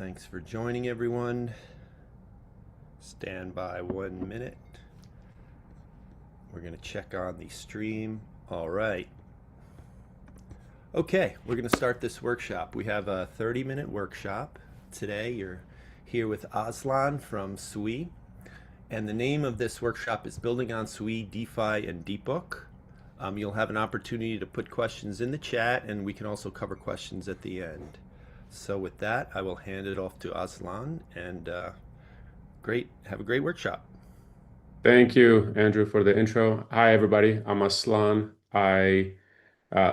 Thanks for joining, everyone. Stand by 1 minute. We're going to check on the stream. All right. Okay, we're going to start this workshop. We have a 30-minute workshop. Today, you're here with Aslan from Sui. And the name of this workshop is Building on Sui DeFi and DeepBook. You'll have an opportunity to put questions in the chat, and we can also cover questions at the end. So with that, I will hand it off to Aslan, and have a great workshop. Thank you, Andrew, for the intro. Hi, everybody. I'm Aslan. I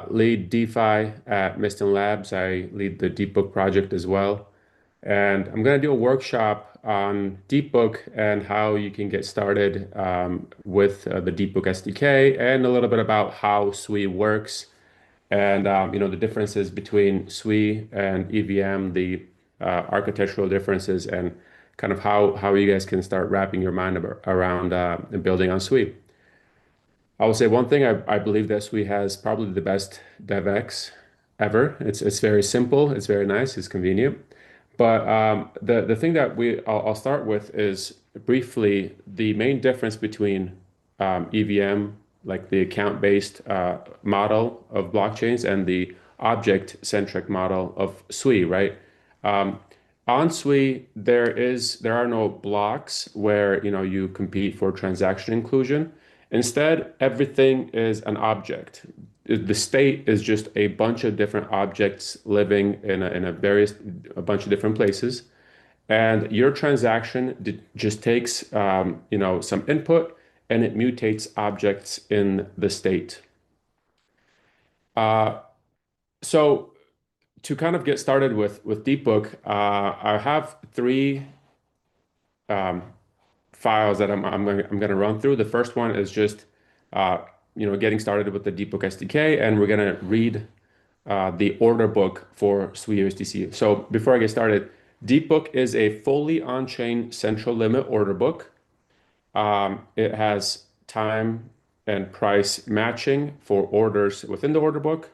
lead DeFi at Miston Labs. I lead the DeepBook project as well. And I'm going to do a workshop on DeepBook and how you can get started with the DeepBook SDK, and a little bit about how Sui works, and the differences between Sui and EVM, the architectural differences, and kind of how you guys can start wrapping your mind around building on Sui. I will say one thing: I believe that Sui has probably the best DevX ever. It's very simple, it's very nice, it's convenient. But the thing that I'll start with is briefly the main difference between EVM, like the account-based model of blockchains, and the object-centric model of Sui, right? On Sui, there are no blocks where you compete for transaction inclusion. Instead, everything is an object. The state is just a bunch of different objects living in a bunch of different places, and your transaction just takes some input, and it mutates objects in the state. So to kind of get started with DeepBook, I have three files that I'm going to run through. The first one is just getting started with the DeepBook SDK, and we're going to read the order book for Sui USDC. So before I get started, DeepBook is a fully on-chain central limit order book. It has time and price matching for orders within the order book.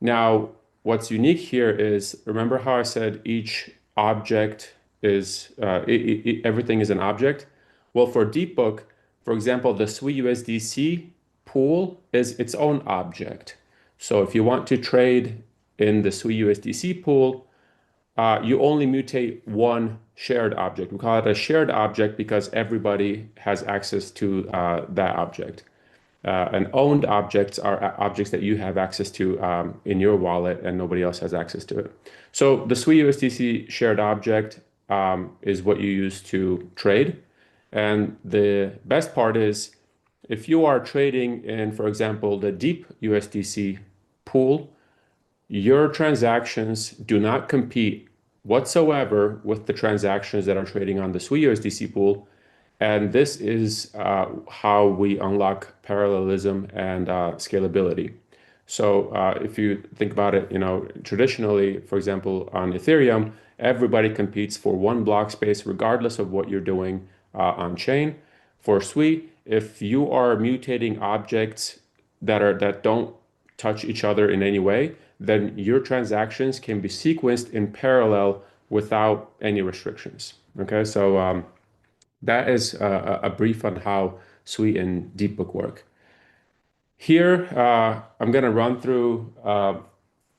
Now, what's unique here is, remember how I said each object is, everything is an object? Well, for DeepBook, for example, the Sui USDC pool is its own object. So if you want to trade in the Sui USDC pool, you only mutate one shared object. We call it a shared object because everybody has access to that object. And owned objects are objects that you have access to in your wallet, and nobody else has access to it. So the Sui USDC shared object is what you use to trade. And the best part is, if you are trading in, for example, the Deep USDC pool, your transactions do not compete whatsoever with the transactions that are trading on the Sui USDC pool. And this is how we unlock parallelism and scalability. So if you think about it, traditionally, for example, on Ethereum, everybody competes for one block space, regardless of what you're doing on chain. For Sui, if you are mutating objects that don't touch each other in any way, then your transactions can be sequenced in parallel without any restrictions. Okay, so that is a brief on how Sui and DeepBook work. Here, I'm going to run through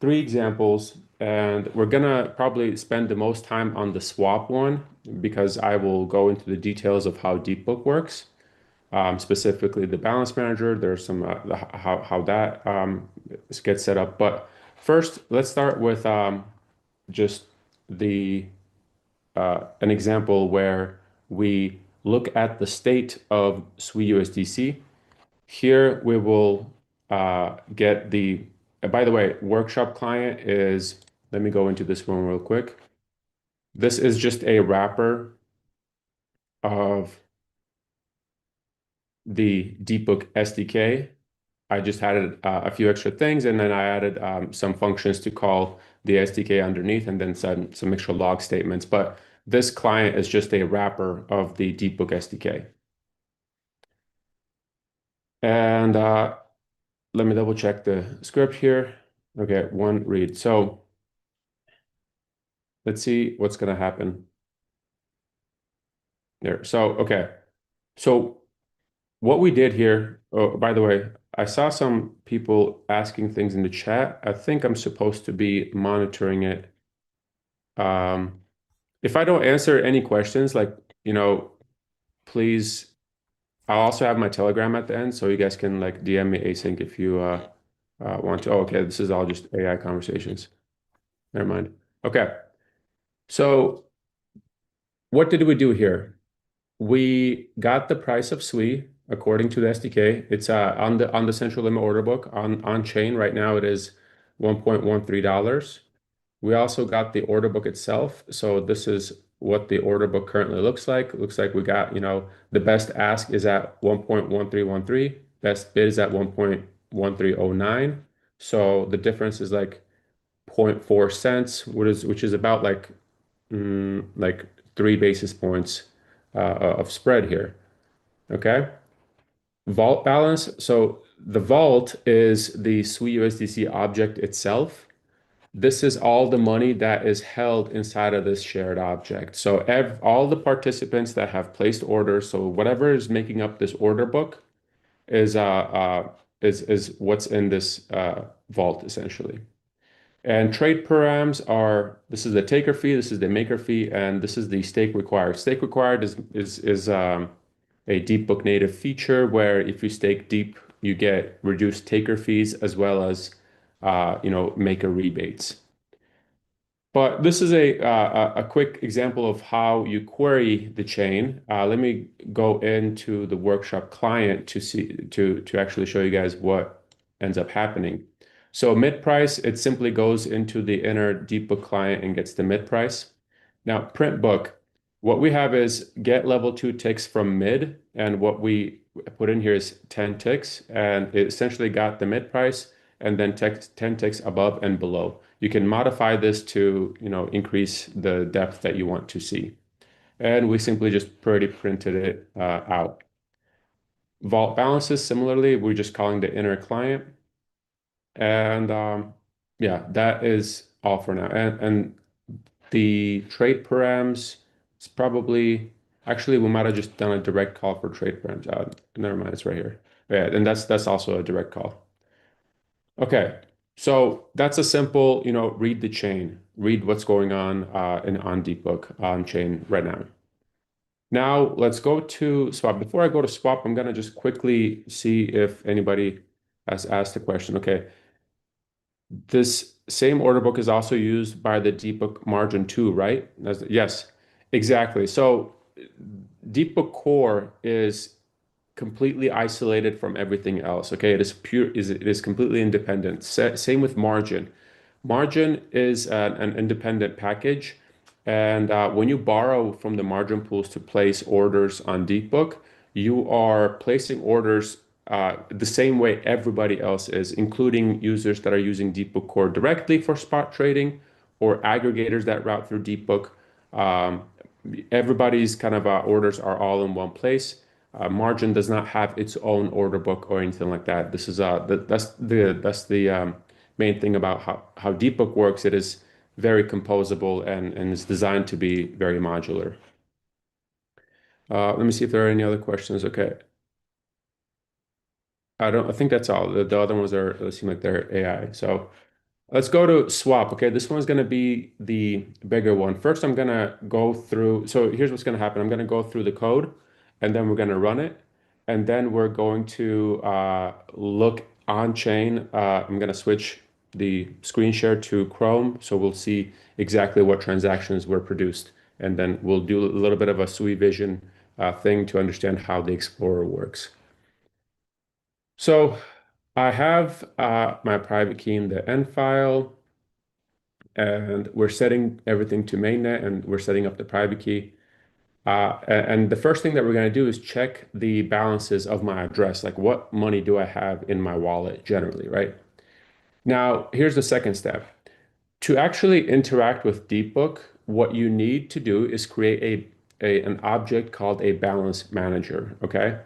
three examples, and we're going to probably spend the most time on the swap one, because I will go into the details of how DeepBook works, specifically the balance manager. There's some how that gets set up. But first, let's start with just an example where we look at the state of Sui USDC. Here we will get the, by the way, workshop client is, let me go into this one real quick. This is just a wrapper of the DeepBook SDK. I just added a few extra things, and then I added some functions to call the SDK underneath, and then some extra log statements. But this client is just a wrapper of the DeepBook SDK. And let me double check the script here. Okay, one read. So let's see what's going to happen there. So, okay. So what we did here, oh, by the way, I saw some people asking things in the chat. I think I'm supposed to be monitoring it. Um, if I don't answer any questions, like, you know, please, I'll also have my Telegram at the end, so you guys can like DM me async if you want to. Oh, okay, this is all just AI conversations. Never mind. Okay, so what did we do here? We got the price of Sui according to the SDK. It's on the central limit order book on chain right now. It is $1.13. We also got the order book itself. So this is what the order book currently looks like. It looks like we got, the best ask is at 1.1313. Best bid is at 1.1309. So the difference is like zero point 0.4 cents, which is about like 3 basis points of spread here. Okay. Vault balance. So the vault is the Sui USDC object itself. This is all the money that is held inside of this shared object. So all the participants that have placed orders, so whatever is making up this order book is what's in this vault essentially. And trade params are, this is the taker fee, this is the maker fee, and this is the stake required. Stake required is a DeepBook native feature where if you stake deep, you get reduced taker fees as well as maker rebates. But this is a quick example of how you query the chain. Let me go into the workshop client to actually show you guys what ends up happening. So mid price, it simply goes into the inner DeepBook client and gets the mid price. Now print book, what we have is get level 2 ticks from mid, and what we put in here is 10 ticks, and it essentially got the mid price and then 10 ticks above and below. You can modify this to, increase the depth that you want to see. And we simply just pretty printed it out. Vault balances, similarly, we're just calling the inner client. And yeah, that is all for now. And the trade params, it's probably, actually, we might have just done a direct call for trade params. Never mind, it's right here. Yeah, and that's also a direct call. Okay, so that's a simple, read the chain, read what's going on on DeepBook on chain right now. Now let's go to swap. Before I go to swap, I'm gonna just quickly see if anybody has asked a question. Okay, this same order book is also used by the DeepBook margin too, right? Yes, exactly. So DeepBook Core is completely isolated from everything else. Okay, it is completely independent. Same with margin. Margin is an independent package, and when you borrow from the margin pools to place orders on DeepBook, you are placing orders the same way everybody else is, including users that are using DeepBook Core directly for spot trading or aggregators that route through DeepBook. Um, Everybody's kind of orders are all in one place. Margin does not have its own order book or anything like that. This is that's the main thing about how DeepBook works. It is very composable and is designed to be very modular. Let me see if there are any other questions. Okay. I think that's all. The other ones seem like they're AI. So let's go to swap. Okay, this one's going to be the bigger one. First, I'm going to go through. So here's what's going to happen. I'm going to go through the code, and then we're going to run it. And then we're going to look on chain. I'm going to switch the screen share to Chrome. So we'll see exactly what transactions were produced. And then we'll do a little bit of a Sui Vision thing to understand how the Explorer works. So I have my private key in the end file, and we're setting everything to mainnet, and we're setting up the private key. And the first thing that we're going to do is check the balances of my address, like what money do I have in my wallet generally, right? Now, here's the second step. To actually interact with DeepBook, what you need to do is create an object called a balance manager, okay?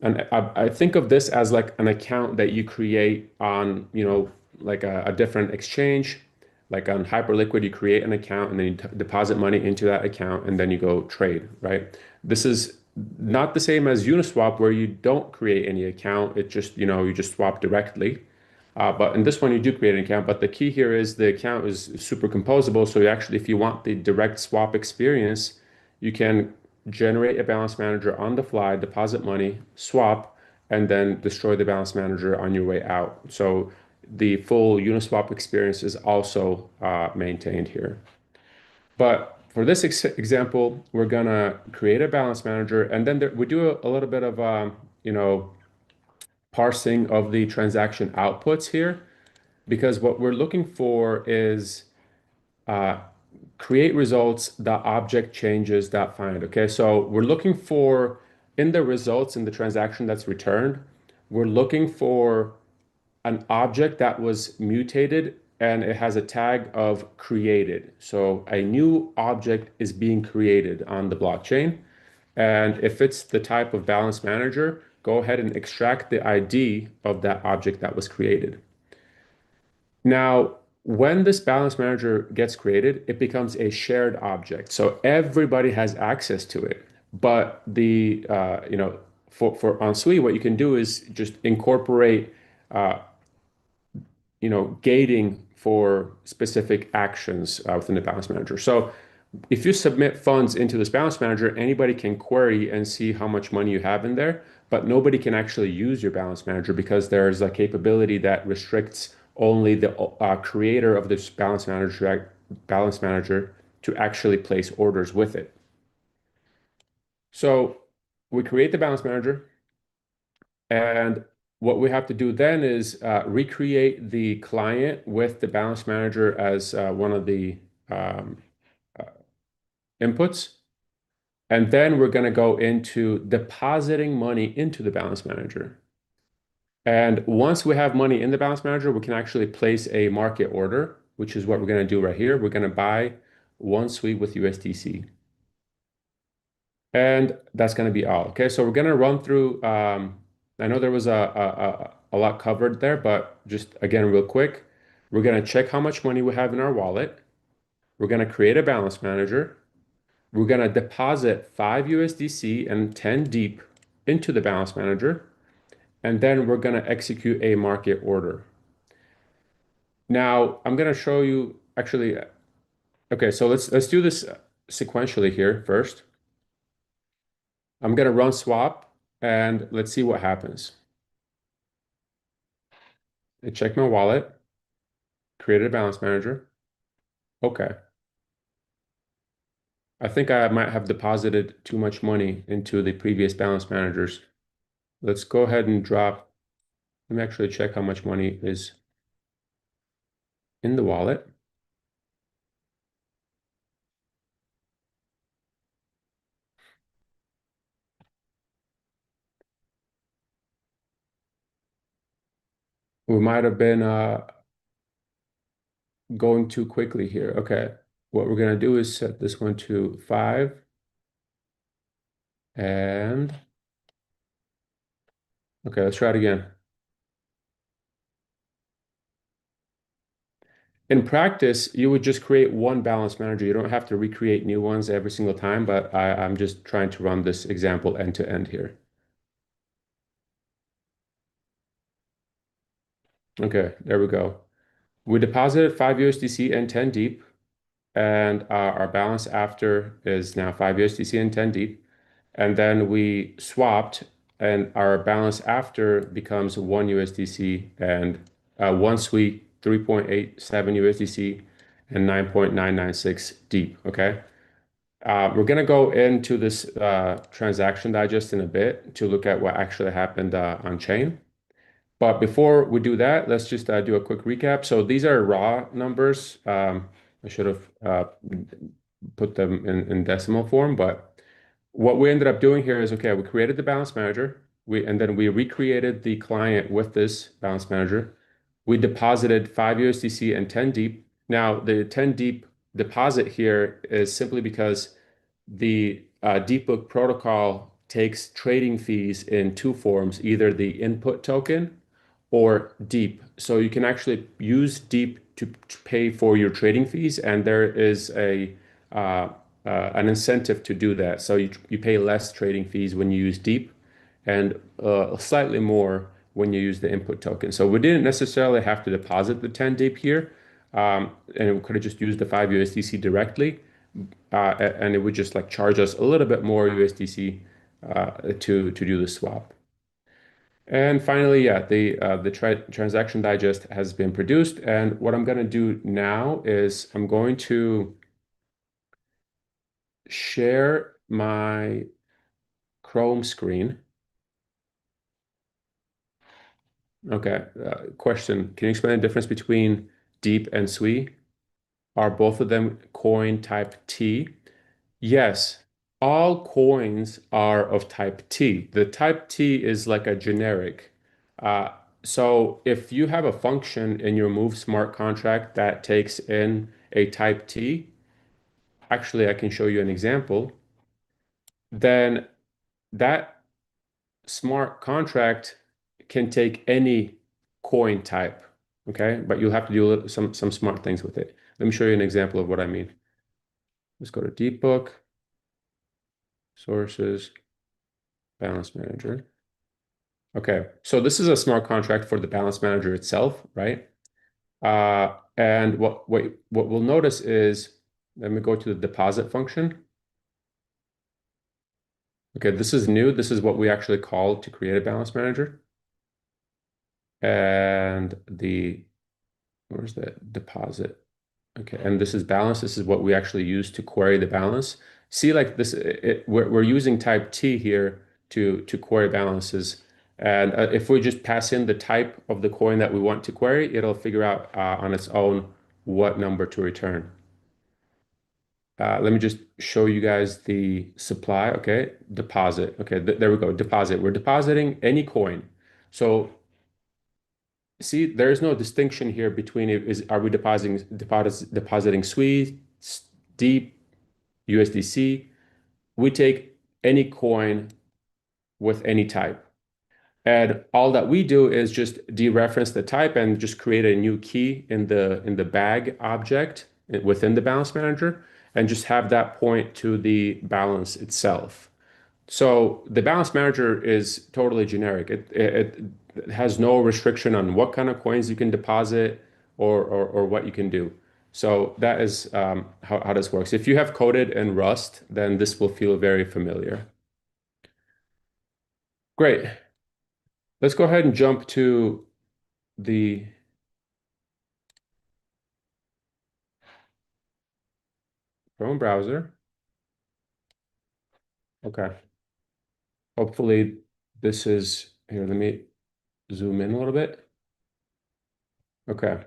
And I think of this as like an account that you create on, like a different exchange. Like on Hyperliquid, you create an account and then you deposit money into that account and then you go trade, right? This is not the same as Uniswap where you don't create any account. It just, you just swap directly. But in this one, you do create an account. But the key here is the account is super composable. So you actually, if you want the direct swap experience, you can generate a balance manager on the fly, deposit money, swap, and then destroy the balance manager on your way out. So the full Uniswap experience is also maintained here. But for this example, we're gonna create a balance manager, and then we do a little bit of parsing of the transaction outputs here, because what we're looking for is uh, create results that object changes that find. Okay, so we're looking for in the results in the transaction that's returned, we're looking for an object that was mutated and it has a tag of created. So a new object is being created on the blockchain. And if it's the type of balance manager, go ahead and extract the ID of that object that was created. Now, when this balance manager gets created, it becomes a shared object. So everybody has access to it. But for on Sui, what you can do is just incorporate uh, gating for specific actions within the balance manager. So if you submit funds into this balance manager, anybody can query and see how much money you have in there, but nobody can actually use your balance manager because there's a capability that restricts only the creator of this balance manager to actually place orders with it. So we create the balance manager, and what we have to do then is recreate the client with the balance manager as one of the um, uh, inputs. And then we're going to go into depositing money into the balance manager. And once we have money in the balance manager, we can actually place a market order, which is what we're going to do right here. We're going to buy one Sui with USDC. And that's going to be all. Okay, so we're going to run through. I know there was a lot covered there, but just again, real quick, we're going to check how much money we have in our wallet. We're going to create a balance manager. We're going to deposit 5 USDC and 10 deep into the balance manager. And then we're going to execute a market order. Now, I'm going to show you actually. Okay, so let's do this sequentially here first. I'm going to run swap and let's see what happens. I check my wallet, created a balance manager. Okay. I think I might have deposited too much money into the previous balance managers. Let's go ahead and drop. Let me actually check how much money is in the wallet. We might have been going too quickly here. Okay. What we're going to do is set this one to 5. And okay, let's try it again. In practice, you would just create one balance manager. You don't have to recreate new ones every single time, but I'm just trying to run this example end to end here. Okay, there we go. We deposited 5 USDC and 10 deep, and our balance after is now 5 USDC and 10 deep. And then we swapped, and our balance after becomes 1 USDC and 1 Sui, 3.87 USDC, and 9.996 deep. Okay. We're going to go into this transaction digest in a bit to look at what actually happened on chain. But before we do that, let's just do a quick recap. So these are raw numbers. I should have put them in decimal form, but what we ended up doing here is, okay, we created the balance manager, and then we recreated the client with this balance manager. We deposited 5 USDC and 10 deep. Now, the 10 deep deposit here is simply because the DeepBook protocol takes trading fees in two forms, either the input token or deep. So you can actually use deep to pay for your trading fees, and there is uh, an incentive to do that. So you pay less trading fees when you use Deep, and slightly more when you use the input token. So we didn't necessarily have to deposit the 10 Deep here, and we could have just used the 5 USDC directly, and it would just like charge us a little bit more USDC to do the swap. And finally, yeah, the transaction digest has been produced. And what I'm going to do now is I'm going to share my Chrome screen. Okay. Question. Can you explain the difference between Deep and Sui? Are both of them coin type T? Yes, all coins are of type T. The type T is like a generic. Uh, so if you have a function in your Move smart contract that takes in a type T, actually, I can show you an example, then that smart contract can take any coin type, okay? But you'll have to do some smart things with it. Let me show you an example of what I mean. Let's go to DeepBook, sources, balance manager. Okay, so this is a smart contract for the balance manager itself, right? And what we'll notice is, let me go to the deposit function. Okay, this is new. This is what we actually call to create a balance manager. And where's the deposit? Okay, and this is balance. This is what we actually use to query the balance. See, like this, we're using type T here to query balances. And if we just pass in the type of the coin that we want to query, it'll figure out on its own what number to return. Let me just show you guys the supply. Okay, deposit. Okay, there we go. Deposit. We're depositing any coin. So see, there is no distinction here between are we depositing Sui, Deep, USDC? We take any coin with any type. And all that we do is just dereference the type and just create a new key in the bag object within the balance manager and just have that point to the balance itself. So the balance manager is totally generic. It has no restriction on what kind of coins you can deposit or what you can do. So that is how this works. If you have coded in Rust, then this will feel very familiar. Great. Let's go ahead and jump to the Chrome browser. Okay. Hopefully this is here. Let me zoom in a little bit. Okay.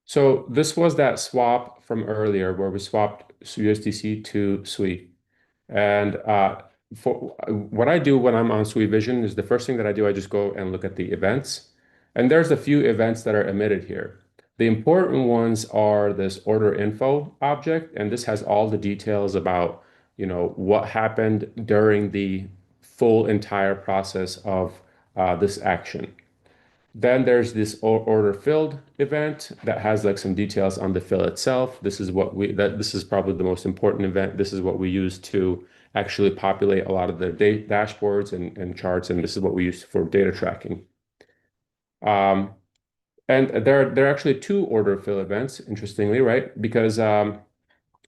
So this was that swap from earlier where we swapped USDC to Sui. And for what I do when I'm on Sui Vision is the first thing that I do, I just go and look at the events. And there's a few events that are emitted here. The important ones are this order info object, and this has all the details about, what happened during the full entire process of this action. Then there's this order filled event that has like some details on the fill itself. This is this is probably the most important event. This is what we use to actually populate a lot of the dashboards and charts, and this is what we use for data tracking. And there are actually two order fill events, interestingly, right? Because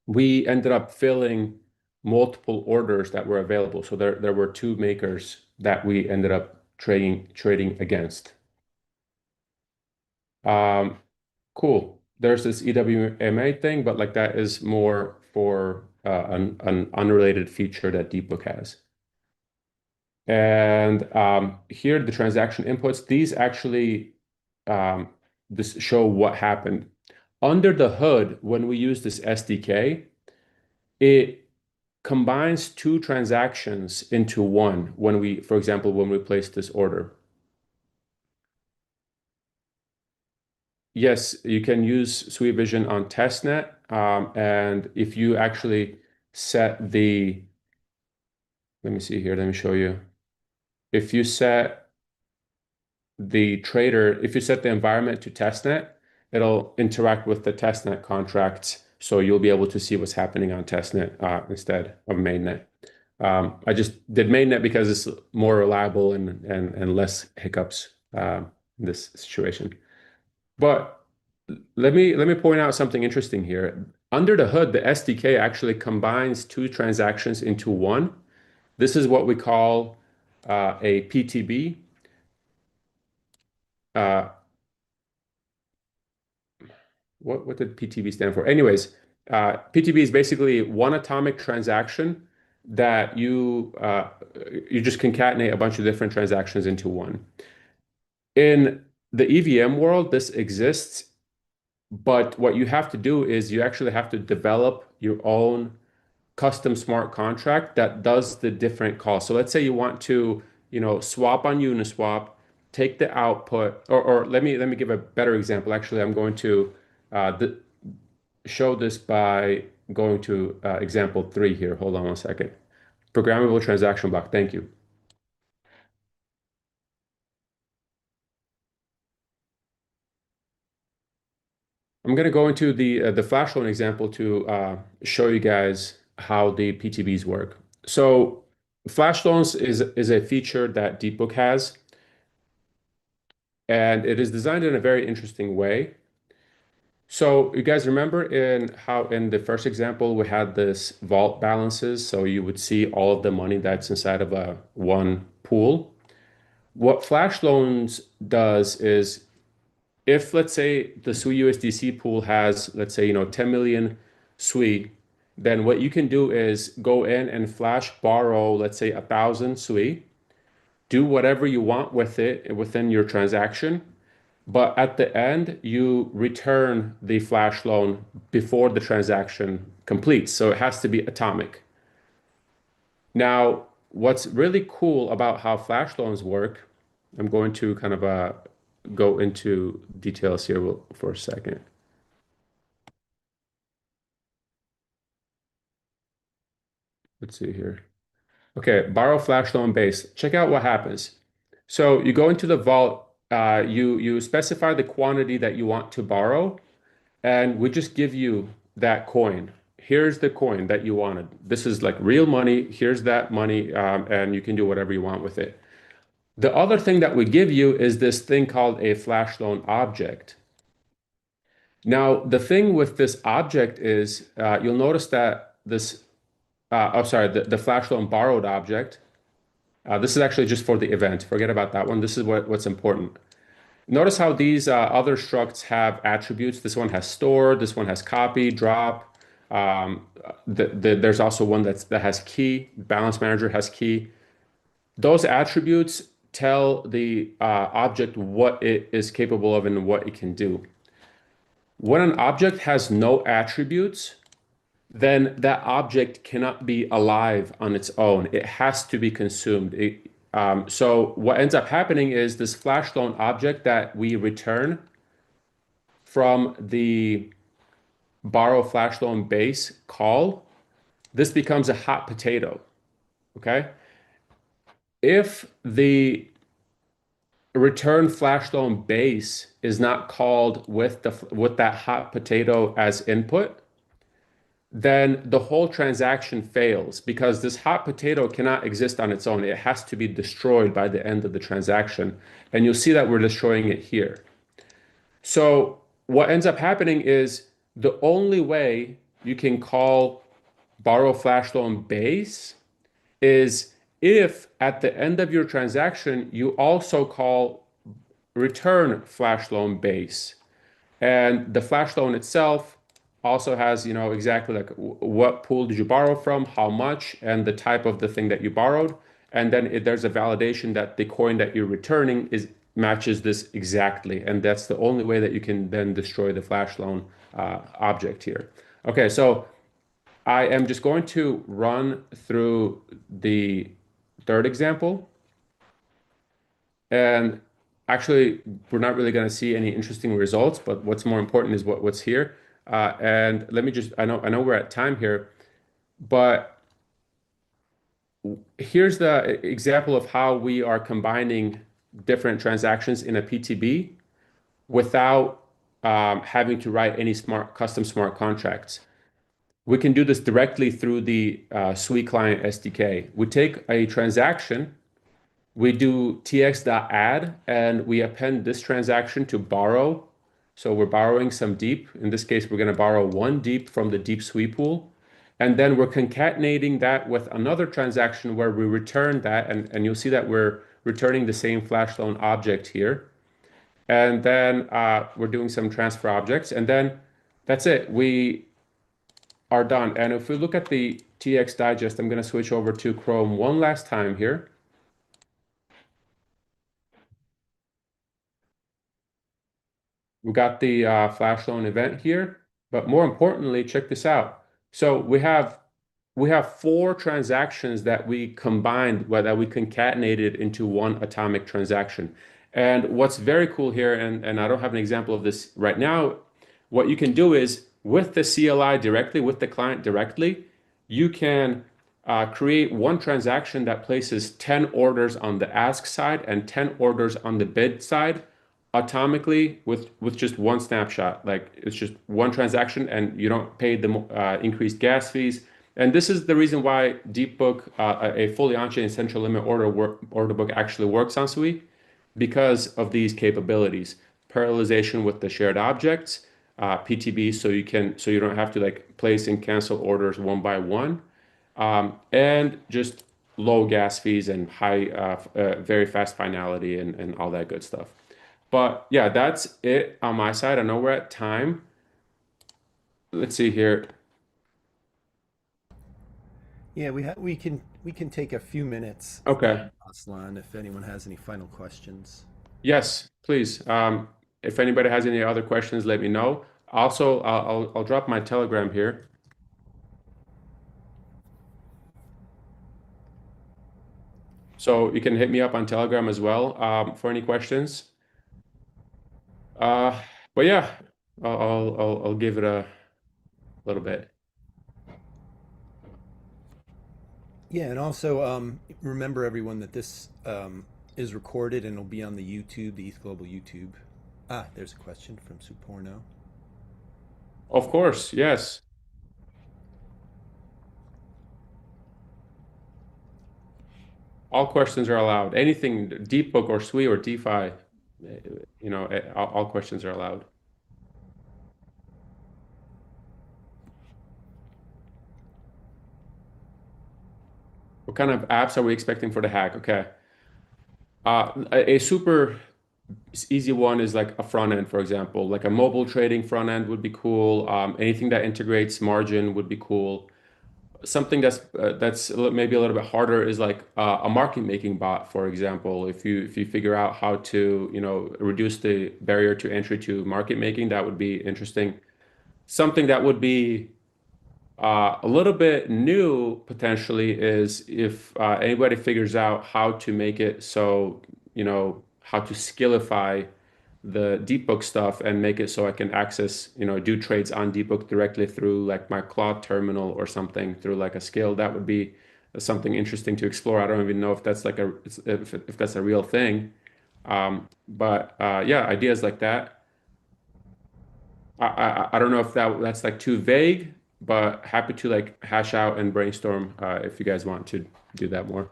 we ended up filling multiple orders that were available. So there were two makers that we ended up trading against. Cool. There's this EWMA thing, but like that is more for an unrelated feature that DeepBook has. And here, the transaction inputs, these actually this show what happened. Under the hood, when we use this SDK, it combines two transactions into one for example, when we place this order. yes, you can use Sui Vision on testnet. And if you actually set the, let me see here, let me show you. If you set the trader, if you set the environment to testnet, it'll interact with the testnet contracts. So you'll be able to see what's happening on testnet instead of mainnet. I just did mainnet because it's more reliable and less hiccups in this situation. But let me point out something interesting here. Under the hood, the SDK actually combines two transactions into one. This is what we call a PTB. Uh, what did PTB stand for? Anyways, PTB is basically one atomic transaction that you just concatenate a bunch of different transactions into one. In the EVM world, this exists, but what you have to do is you actually have to develop your own custom smart contract that does the different calls. So let's say you want to, swap on Uniswap, take the output, or let me give a better example. Actually, I'm going to show this by going to example 3 here. Hold on one second. Programmable transaction block. Thank you. I'm going to go into the flash loan example to show you guys how the PTBs work. So flash loans is a feature that DeepBook has, and it is designed in a very interesting way. So you guys remember how in the first example we had this vault balances, so you would see all of the money that's inside of a one pool. What flash loans does is if let's say the Sui USDC pool has, let's say, 10 million Sui, then what you can do is go in and flash borrow, let's say 1,000 Sui, do whatever you want with it within your transaction. But at the end, you return the flash loan before the transaction completes. So it has to be atomic. Now, what's really cool about how flash loans work, I'm going to kind of go into details here for a second. Let's see here. Okay, borrow flash loan base. Check out what happens. So you go into the vault, you specify the quantity that you want to borrow, and we just give you that coin. Here's the coin that you wanted. This is like real money. Here's that money, and you can do whatever you want with it. The other thing that we give you is this thing called a flash loan object. Now, the thing with this object is you'll notice that the flash loan borrowed object. This is actually just for the event. Forget about that one. This is what's important. Notice how these other structs have attributes. This one has store, this one has copy, drop. There's also one that has key. Balance manager has key. Those attributes tell the object what it is capable of and what it can do. When an object has no attributes, then that object cannot be alive on its own. It has to be consumed. So what ends up happening is this flash loan object that we return from the borrow flash loan base call, this becomes a hot potato, okay? If the return flash loan base is not called with that hot potato as input, then the whole transaction fails because this hot potato cannot exist on its own. It has to be destroyed by the end of the transaction. And you'll see that we're destroying it here. So what ends up happening is the only way you can call borrow flash loan base is if at the end of your transaction, you also call return flash loan base. And the flash loan itself also has, exactly like what pool did you borrow from, how much, and the type of the thing that you borrowed. And then there's a validation that the coin that you're returning matches this exactly. And that's the only way that you can then destroy the flash loan object here. Okay, so I am just going to run through the third example. And actually, we're not really going to see any interesting results, but what's more important is what's here. And let me just, I know we're at time here, but here's the example of how we are combining different transactions in a PTB without having to write any custom smart contracts. We can do this directly through the Sui client SDK. We take a transaction, we do tx.add, and we append this transaction to borrow. So we're borrowing some deep. In this case, we're going to borrow one deep from the deep Sui pool. And then we're concatenating that with another transaction where we return that. And you'll see that we're returning the same flash loan object here. And then we're doing some transfer objects. And then that's it. We are done. And if we look at the TX digest, I'm going to switch over to Chrome one last time here. We got the flash loan event here, but more importantly, check this out. So we have four transactions that we combined, that we concatenated into one atomic transaction. And what's very cool here, and I don't have an example of this right now, what you can do is with the CLI directly, with the client directly, you can create one transaction that places 10 orders on the ask side and 10 orders on the bid side atomically with just one snapshot. Like it's just one transaction and you don't pay the increased gas fees. And this is the reason why DeepBook, a fully on-chain central limit order book actually works on Sui, because of these capabilities. Parallelization with the shared objects, PTB, so you don't have to like place and cancel orders one by one, and just low gas fees and high, very fast finality and all that good stuff. But yeah, that's it on my side. I know we're at time. Let's see here. Yeah, we can take a few minutes, Okay. Aslan, if anyone has any final questions. Yes, please. If anybody has any other questions, let me know. Also, I'll drop my Telegram here. So you can hit me up on Telegram as well for any questions. Uh, but yeah, I'll give it a little bit. Yeah, and also remember everyone that this is recorded and it'll be on the YouTube, the ETHGlobal YouTube. Ah, there's a question from Suporno. Of course, yes. All questions are allowed. Anything, DeepBook or Sui or DeFi, all questions are allowed. What kind of apps are we expecting for the hack? Okay. A super easy one is like a front end, for example, like a mobile trading front end would be cool. Anything that integrates margin would be cool. Something that's maybe a little bit harder is like a market making bot, for example. If you figure out how to reduce the barrier to entry to market making, that would be interesting. Something that would be a little bit new potentially is if anybody figures out how to make it so, how to skillify the DeepBook stuff and make it so I can access, do trades on DeepBook directly through like my Claude terminal or something through like a skill. That would be something interesting to explore. I don't even know if that's like if that's a real thing. But yeah, ideas like that. I don't know if that's like too vague, but happy to like hash out and brainstorm if you guys want to do that more.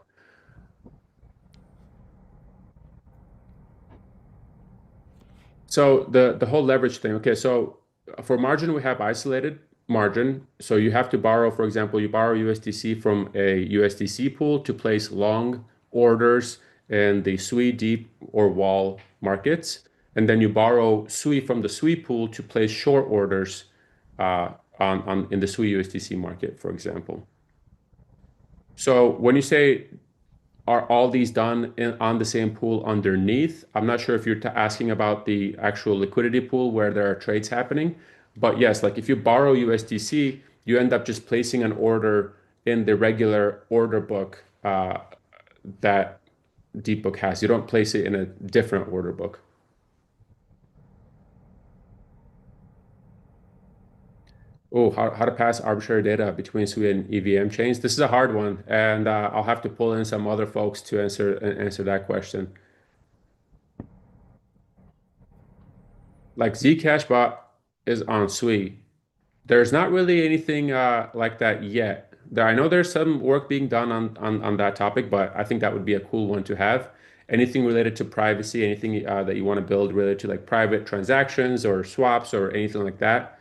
So the whole leverage thing. Okay, so for margin we have isolated margin. So you have to borrow, for example, you borrow USDC from a USDC pool to place long orders in the Sui deep or wall markets, and then you borrow Sui from the Sui pool to place short orders on in the Sui USDC market, for example. So when you say are all these done on the same pool underneath? I'm not sure if you're asking about the actual liquidity pool where there are trades happening, but yes, like if you borrow USDC, you end up just placing an order in the regular order book that DeepBook has. You don't place it in a different order book. Oh, how to pass arbitrary data between Sui and EVM chains? This is a hard one, and I'll have to pull in some other folks to answer that question. Like Zcash bot is on Sui. There's not really anything like that yet. I know there's some work being done on that topic, but I think that would be a cool one to have. Anything related to privacy, anything that you want to build related to like private transactions or swaps or anything like that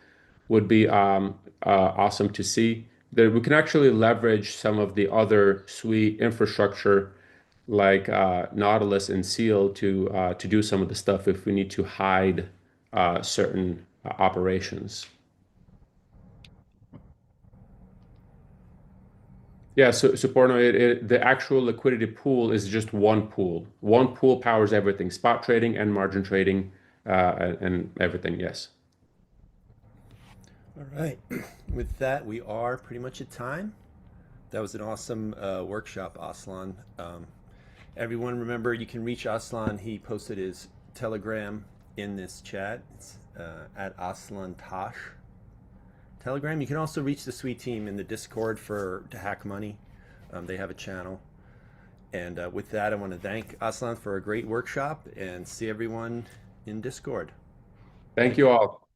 would be awesome to see. That we can actually leverage some of the other Sui infrastructure like Nautilus and Seal to do some of the stuff if we need to hide certain operations. Yeah, so Porno, the actual liquidity pool is just one pool. One pool powers everything, spot trading and margin trading, and everything. Yes. All right. With that, we are pretty much at time. That was an awesome workshop, Aslan. Everyone, remember you can reach Aslan. He posted his Telegram in this chat. It's at Aslan Tash. Telegram. You can also reach the Sui team in the Discord for to HackMoney. They have a channel. And with that, I want to thank Aslan for a great workshop and see everyone in Discord. Thank you all.